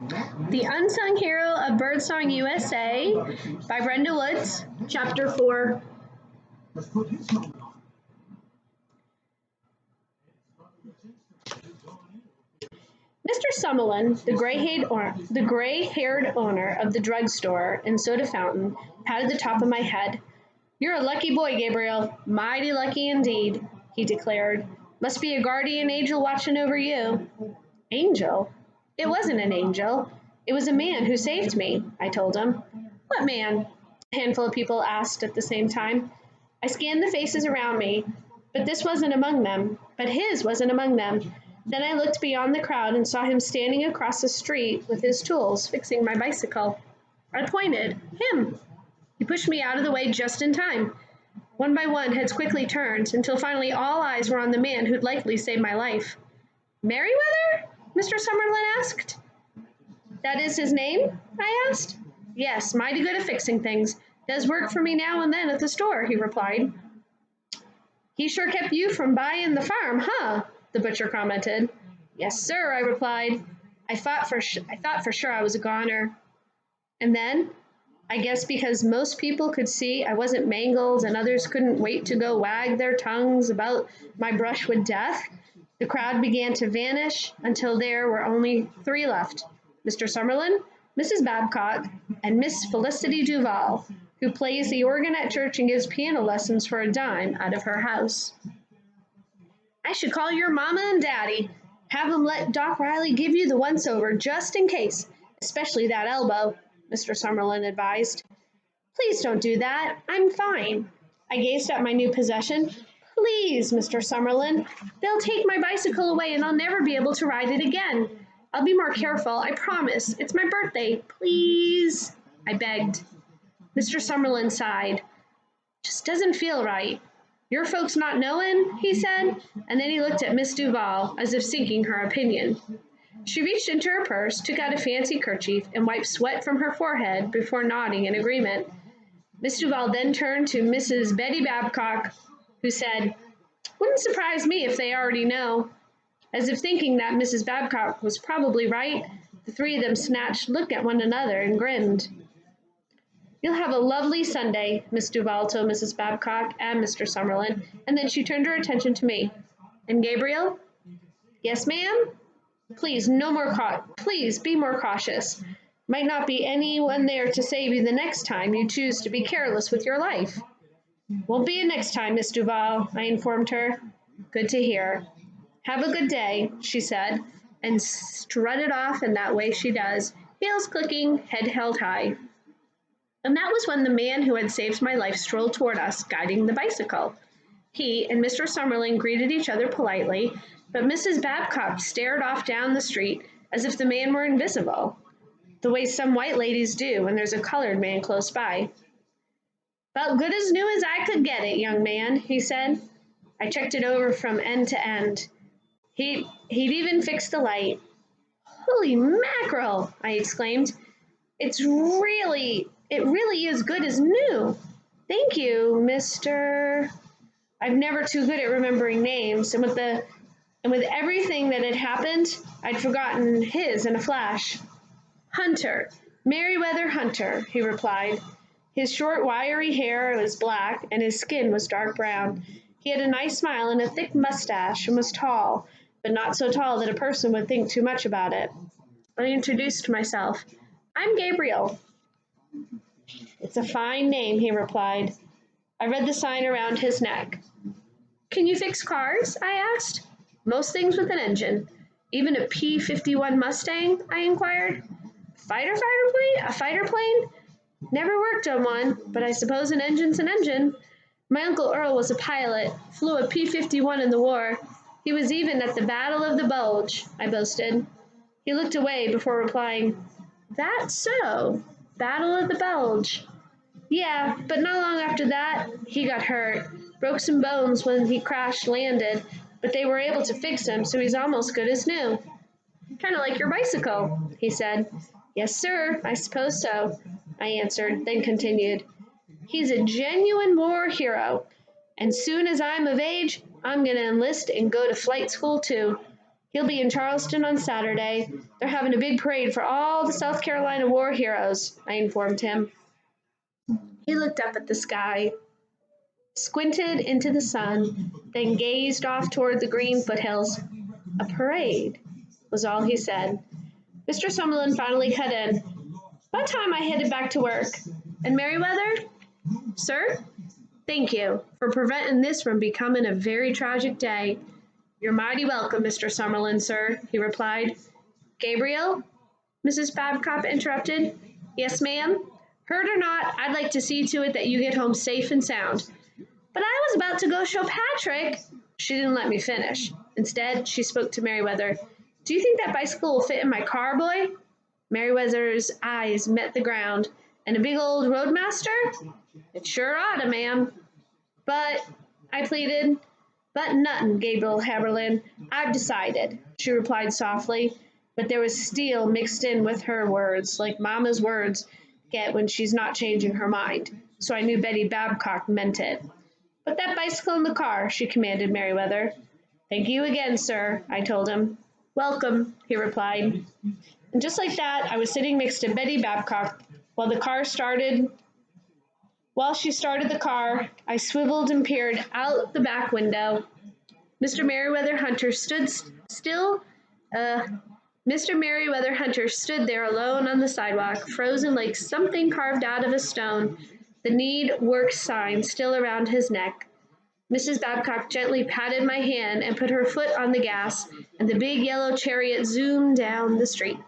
The Unsung Hero of Birdsong USA by Brenda Woods, Chapter 4. Mr. Summerlin, the gray-haired owner of the drugstore and soda fountain, patted the top of my head. "You're a lucky boy, Gabriel. Mighty lucky indeed," he declared. "Must be a guardian angel watching over you." Angel? It wasn't an angel. It was a man who saved me, I told him. "What man?" a handful of people asked at the same time. I scanned the faces around me, but his wasn't among them. Then I looked beyond the crowd and saw him standing across the street with his tools, fixing my bicycle. I pointed. Him! He pushed me out of the way just in time. One by one, heads quickly turned, until finally all eyes were on the man who'd likely saved my life. "Merriweather?" Mr. Summerlin asked. "That is his name?" I asked. "Yes, mighty good at fixing things. Does work for me now and then at the store," he replied. "He sure kept you from buying the farm, huh?" the butcher commented. "Yes, sir," I replied. I thought for sure I was a goner. And then, I guess because most people could see I wasn't mangled and others couldn't wait to go wag their tongues about my brush with death, the crowd began to vanish until there were only three left: Mr. Summerlin, Mrs. Babcock, and Miss Felicity Duval, who plays the organ at church and gives piano lessons for a dime out of her house. "I should call your mama and daddy. Have them let Doc Riley give you the once-over just in case, especially that elbow," Mr. Summerlin advised. "Please don't do that. I'm fine." I gazed at my new possession. "Please, Mr. Summerlin. They'll take my bicycle away and I'll never be able to ride it again. I'll be more careful, I promise. It's my birthday. Please," I begged. Mr. Summerlin sighed. "Just doesn't feel right. Your folks not knowing?" he said, and then he looked at Miss Duval as if seeking her opinion. She reached into her purse, took out a fancy kerchief, and wiped sweat from her forehead before nodding in agreement. Miss Duval then turned to Mrs. Betty Babcock, who said, "Wouldn't surprise me if they already know." As if thinking that Mrs. Babcock was probably right, the three of them snatched look at one another and grinned. "You'll have a lovely Sunday," Miss Duval told Mrs. Babcock and Mr. Summerlin, and then she turned her attention to me. "And Gabriel?" "Yes, ma'am?" Please be more cautious. Might not be anyone there to save you the next time you choose to be careless with your life." "Won't be a next time, Miss Duval," I informed her. "Good to hear. Have a good day," she said, and strutted off in that way she does, heels clicking, head held high. And that was when the man who had saved my life strolled toward us, guiding the bicycle. He and Mr. Summerlin greeted each other politely, but Mrs. Babcock stared off down the street as if the man were invisible, the way some white ladies do when there's a colored man close by. "About good as new as I could get it, young man," he said. I checked it over from end to end. He'd even fixed the light. "Holy mackerel!" I exclaimed. It really is good as new. Thank you, Mr. I'm never too good at remembering names, and with everything that had happened, I'd forgotten his in a flash. "Hunter, Merriweather Hunter," he replied. His short, wiry hair was black, and his skin was dark brown. He had a nice smile and a thick mustache, and was tall, but not so tall that a person would think too much about it. I introduced myself. "I'm Gabriel." "It's a fine name," he replied. I read the sign around his neck. "Can you fix cars?" I asked. "Most things with an engine. Even a P-51 Mustang?" I inquired. A fighter plane? Never worked on one, but I suppose an engine's an engine. My Uncle Earl was a pilot, flew a P-51 in the war. He was even at the Battle of the Bulge," I boasted. He looked away before replying, "That's so, Battle of the Bulge. Yeah, but not long after that, he got hurt. Broke some bones when he crash landed, but they were able to fix him, so he's almost good as new." "Kind of like your bicycle," he said. "Yes, sir, I suppose so," I answered, then continued. "He's a genuine war hero, and soon as I'm of age, I'm going to enlist and go to flight school too. He'll be in Charleston on Saturday. They're having a big parade for all the South Carolina war heroes, I informed him. He looked up at the sky, squinted into the sun, then gazed off toward the green foothills. A parade, was all he said. Mr. Summerlin finally cut in. By the time I headed back to work. And Merriweather? Sir? Thank you for preventing this from becoming a very tragic day. You're mighty welcome, Mr. Summerlin, sir, he replied. Gabriel? Mrs. Babcock interrupted. Yes, ma'am? Hurt or not, I'd like to see to it that you get home safe and sound. But I was about to go show Patrick. She didn't let me finish. Instead, she spoke to Merriweather. Do you think that bicycle will fit in my car, boy? Merriweather's eyes met the ground. And a big old roadmaster? It sure oughta, ma'am. But, I pleaded. But nothin', Gabriel Haberlin. I've decided, she replied softly. But there was steel mixed in with her words, like Mama's words get when she's not changing her mind. So I knew Betty Babcock meant it. Put that bicycle in the car, she commanded Merriweather. Thank you again, sir, I told him. Welcome, he replied. And just like that, I was sitting next to Betty Babcock while she started the car. I swiveled and peered out the back window. Mr. Merriweather Hunter stood there alone on the sidewalk, frozen like something carved out of a stone, the need work sign still around his neck. Mrs. Babcock gently patted my hand and put her foot on the gas, and the big yellow chariot zoomed down the street.